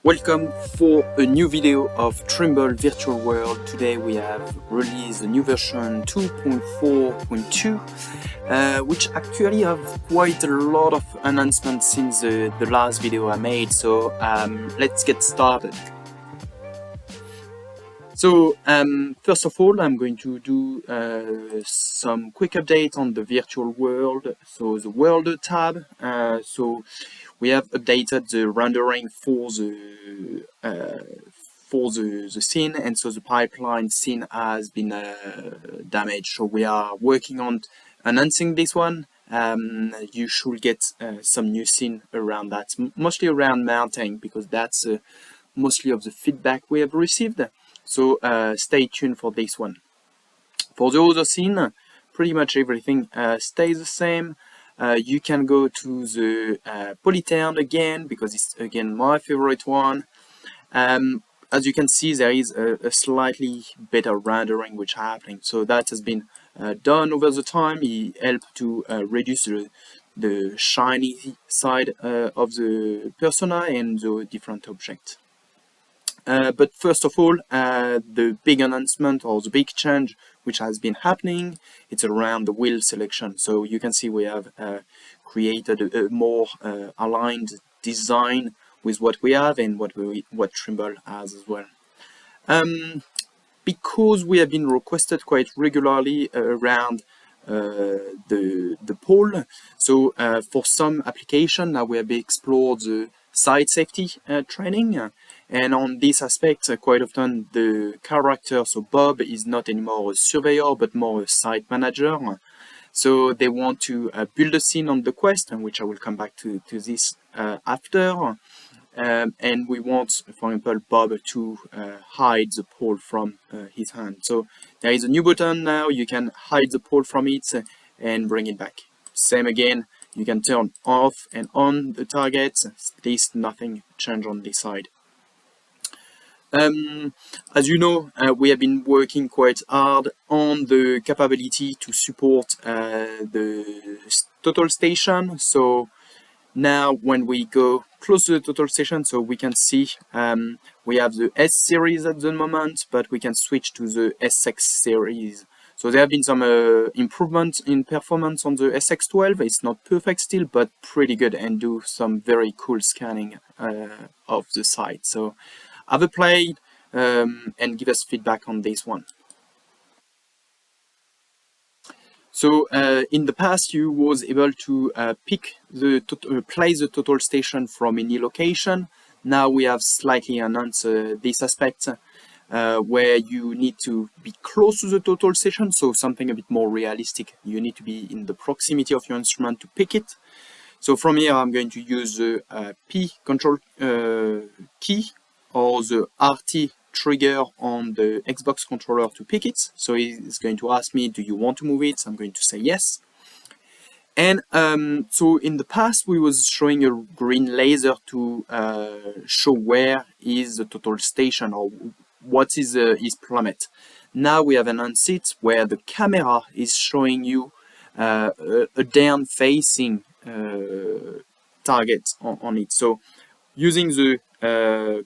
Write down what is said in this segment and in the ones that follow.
Welcome for a new video of Trimble Virtual World. Today we have released a new version 2.4.2 which actually have quite a lot of enhancements since the last video I made, so let's get started. So first of all, I'm going to do some quick update on the virtual world. So the world tab, so we have updated the rendering for the scene, and so the pipeline scene has been damaged. So we are working on enhancing this one. You should get some new scene around that, mostly around mounting, because that's mostly of the feedback we have received. So stay tuned for this one. For the other scene, pretty much everything stays the same. You can go to the polytown again, because it's again my favorite one. As you can see, there is a slightly better rendering which happening. So that has been done over the time. It helped to reduce the shiny side of the persona and the different objects. But first of all, the big announcement or the big change which has been happening, it's around the wheel selection. So you can see we have created a more aligned design with what we have and what Trimble has as well. Because we have been requested quite regularly around the pole, so for some application now we have explored the site safety training, and on this aspect quite often the character, so Bob, is not anymore a surveyor but more a site manager. So they want to build a scene on the quest, and which I will come back to this after. And we want, for example, Bob to hide the pole from his hand. So there is a new button now. You can hide the pole from it and bring it back. Same again, you can turn off and on the target. This nothing change on this side. As you know, we have been working quite hard on the capability to support the total station. So now when we go close to the total station, so we can see we have the S series at the moment, but we can switch to the SX series. So there have been some improvements in performance on the SX12. It's not perfect still, but pretty good, and do some very cool scanning of the site. So have a play and give us feedback on this one. So in the past, you was able to pick the place the total station from any location. Now we have slightly enhanced this aspect where you need to be close to the total station, so something a bit more realistic. You need to be in the proximity of your instrument to pick it. So from here, I'm going to use the P control key or the RT trigger on the Xbox controller to pick it. So it's going to ask me, do you want to move it? So I'm going to say yes. And so in the past we was showing a green laser to show where is the total station or what is his plummet. Now we have enhanced it where the camera is showing you a down facing target on it. So using the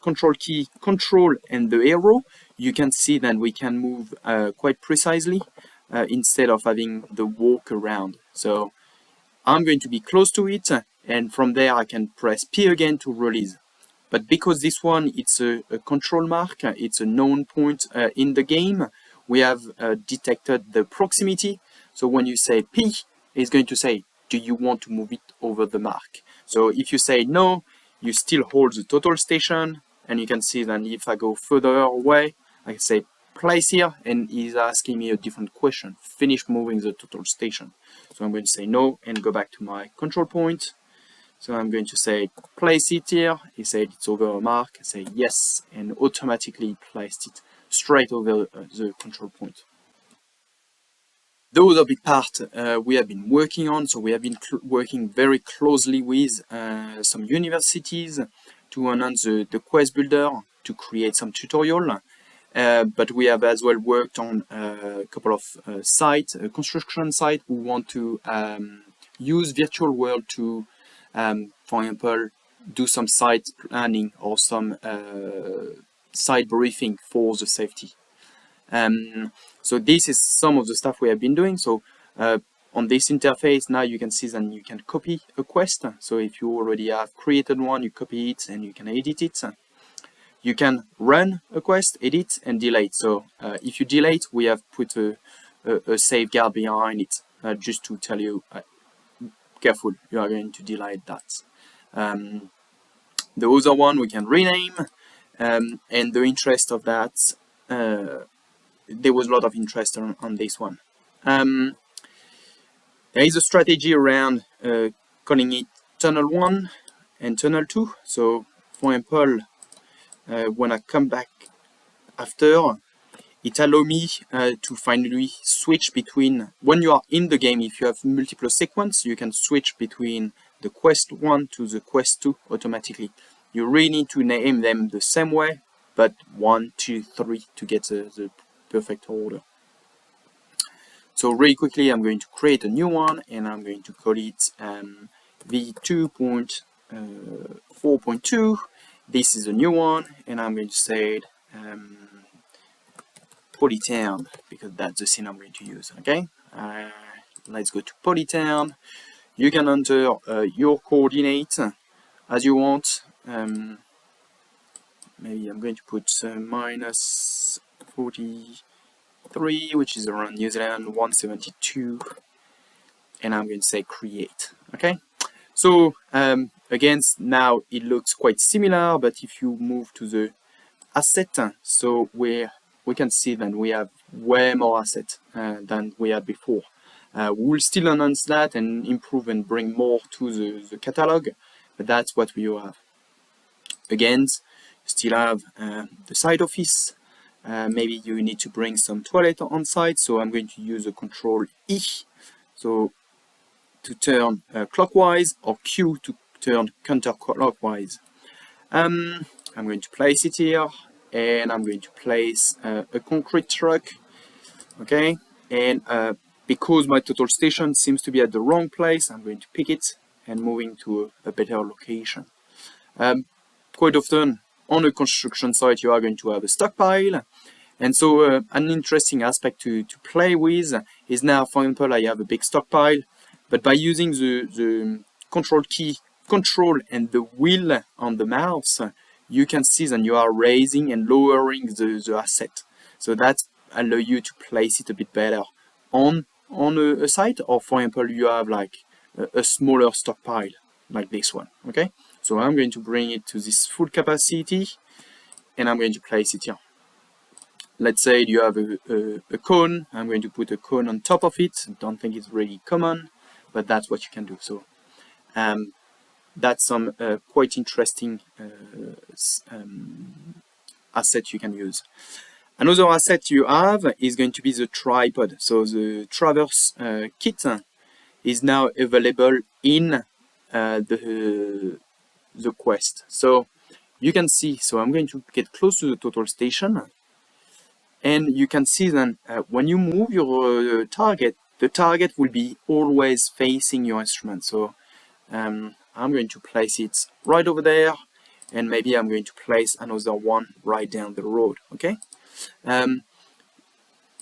control key, control and the arrow, you can see that we can move quite precisely instead of having the walk around. So I'm going to be close to it, and from there I can press P again to release. But because this one, it's a control mark, it's a known point in the game, we have detected the proximity. So when you say P, it's going to say, do you want to move it over the mark? So if you say no, you still hold the total station, and you can see that if I go further away, I can say place here, and he's asking me a different question, finish moving the total station. So I'm going to say no and go back to my control point. So I'm going to say place it here. He said it's over a mark. I say yes, and automatically placed it straight over the control point. Those are big part we have been working on. So we have been working very closely with some universities to enhance the quest builder, to create some tutorial. But we have as well worked on a couple of sites, a construction site who want to use virtual world to, for example, do some site planning or some site briefing for the safety. So this is some of the stuff we have been doing. So on this interface now you can see that you can copy a quest. So if you already have created one, you copy it and you can edit it. You can run a quest, edit and delete. So if you delete, we have put a safeguard behind it just to tell you careful, you are going to delete that. The other one we can rename, and the interest of that, there was a lot of interest on this one. There is a strategy around calling it tunnel 1 and tunnel 2. So for example, when I come back after, it allows me to finally switch between, when you are in the game, if you have multiple sequences, you can switch between the quest 1 to the quest 2 automatically. You really need to name them the same way, but 1, 2, 3 to get the perfect order. So really quickly, I'm going to create a new one and I'm going to call it v2.4.2. This is a new one and I'm going to say Polytown because that's the scene I'm going to use. Okay, let's go to Polytown. You can enter your coordinates as you want. Maybe I'm going to put minus 43, which is around New Zealand 172, and I'm going to say create. Okay, so again, now it looks quite similar, but if you move to the asset, so we can see that we have way more assets than we had before. We'll still enhance that and improve and bring more to the catalog, but that's what we have. Again, still have the side office. Maybe you need to bring some toilet on site, so I'm going to use a control E, so to turn clockwise, or Q to turn counterclockwise. I'm going to place it here, and I'm going to place a concrete truck. Okay, and because my total station seems to be at the wrong place, I'm going to pick it and moving to a better location. Quite often on a construction site you are going to have a stockpile, and so an interesting aspect to play with is now, for example, I have a big stockpile, but by using the control key, control and the wheel on the mouse, you can see that you are raising and lowering the asset. So that allows you to place it a bit better on a site, or for example you have like a smaller stockpile like this one. Okay, so I'm going to bring it to this full capacity and I'm going to place it here. Let's say you have a cone. I'm going to put a cone on top of it. I don't think it's really common, but that's what you can do. So that's some quite interesting asset you can use. Another asset you have is going to be the tripod. So the Traverse kit is now available in the quest. So you can see, so I'm going to get close to the total station, and you can see then when you move your target, the target will be always facing your instrument. So I'm going to place it right over there, and maybe I'm going to place another one right down the road. Okay,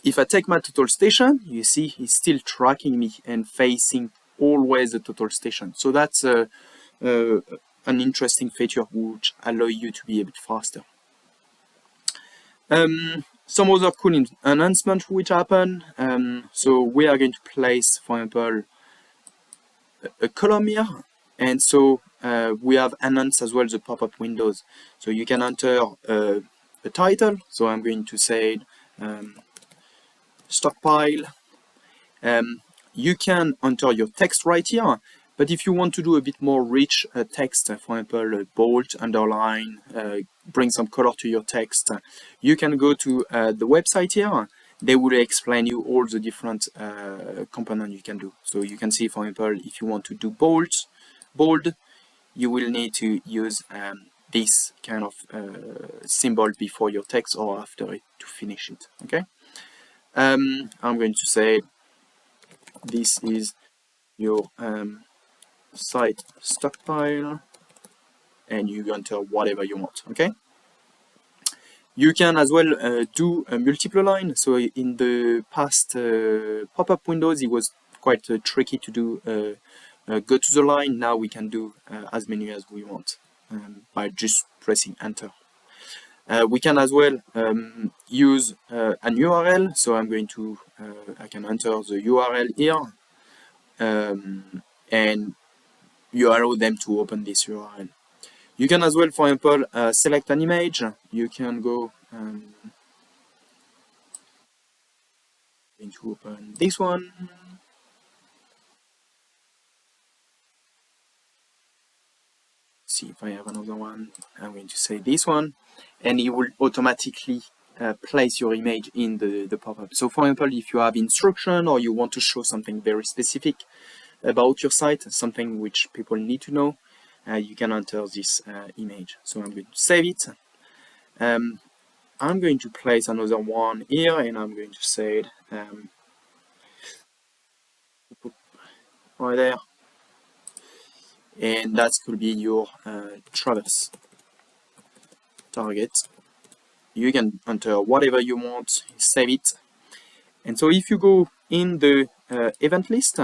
if I take my total station, you see it's still tracking me and facing always the total station. So that's an interesting feature which allows you to be a bit faster. Some other cool enhancements which happen. So we are going to place, for example, a column here, and so we have enhanced as well the pop-up windows. So you can enter a title. So I'm going to say stockpile. You can enter your text right here, but if you want to do a bit more rich text, for example, bold, underline, bring some color to your text, you can go to the website here. They will explain you all the different components you can do. So you can see, for example, if you want to do bold, you will need to use this kind of symbol before your text or after it to finish it. Okay. I'm going to say this is your site stockpile, and you enter whatever you want, okay? You can as well do a multiple line. So in the past pop-up windows, it was quite tricky to do go to the line. Now we can do as many as we want by just pressing enter. We can as well use an URL. So I'm going to, I can enter the URL here, and you allow them to open this URL. You can as well, for example, select an image. You can go going to open this one. See if I have another one. I'm going to say this one, and it will automatically place your image in the pop-up. So for example, if you have instruction or you want to show something very specific about your site, something which people need to know, you can enter this image. So I'm going to save it. I'm going to place another one here, and I'm going to say it right there. And that could be your traverse target. You can enter whatever you want, save it. And so if you go in the event list,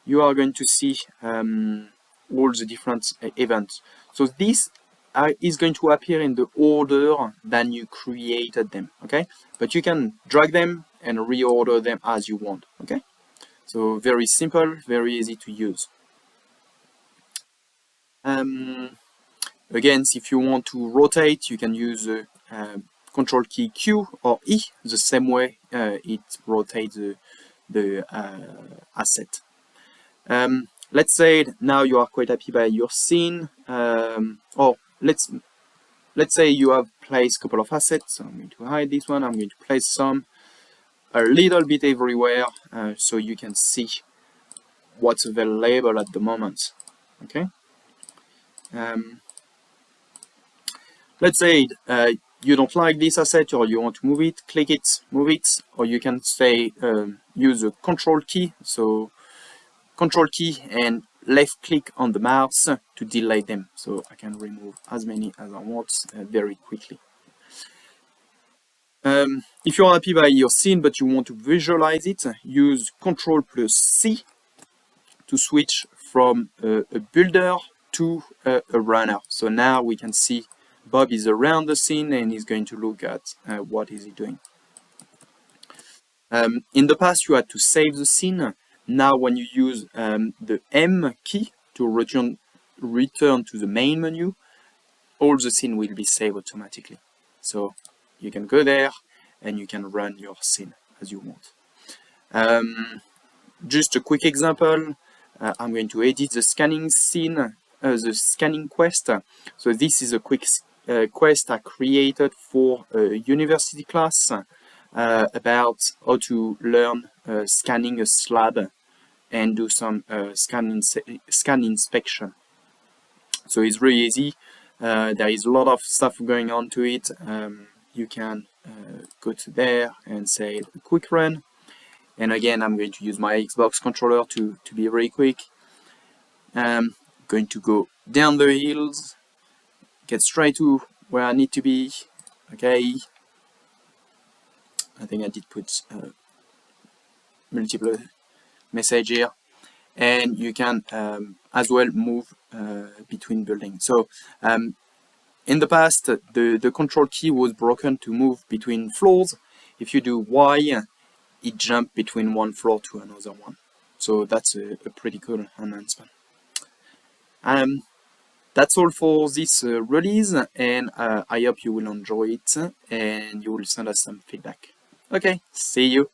you are going to see all the different events. So this is going to appear in the order than you created them, okay? But you can drag them and reorder them as you want, okay? So very simple, very easy to use. Again, if you want to rotate, you can use Control key Q or E, the same way it rotates the asset. Let's say now you are quite happy by your scene, or let's say you have placed a couple of assets. So I'm going to hide this one. I'm going to place some a little bit everywhere, so you can see what's available at the moment. Okay. Let's say you don't like this asset or you want to move it, click it, move it, or you can say use the Control key. So Control key and left click on the mouse to delete them. So I can remove as many as I want very quickly. If you're happy by your scene but you want to visualize it, use Control plus C to switch from a builder to a runner. So now we can see Bob is around the scene and he's going to look at what is he doing. In the past, you had to save the scene. Now, when you use the M key to return to the main menu, all the scene will be saved automatically. So you can go there and you can run your scene as you want. Just a quick example. I'm going to edit the scanning scene, the scanning quest. So this is a quick quest I created for a university class about how to learn scanning a slab and do some scan inspection. So it's really easy. There is a lot of stuff going on to it. You can go to there and say a quick run. And again, I'm going to use my Xbox controller to be very quick. I'm going to go down the hills, get straight to where I need to be. Okay. I think I did put multiple message here. And you can as well move between buildings. So in the past, the control key was broken to move between floors. If you do Y, it jumps between one floor to another one. So that's a pretty cool enhancement. That's all for this release, and I hope you will enjoy it and you will send us some feedback. Okay, see you.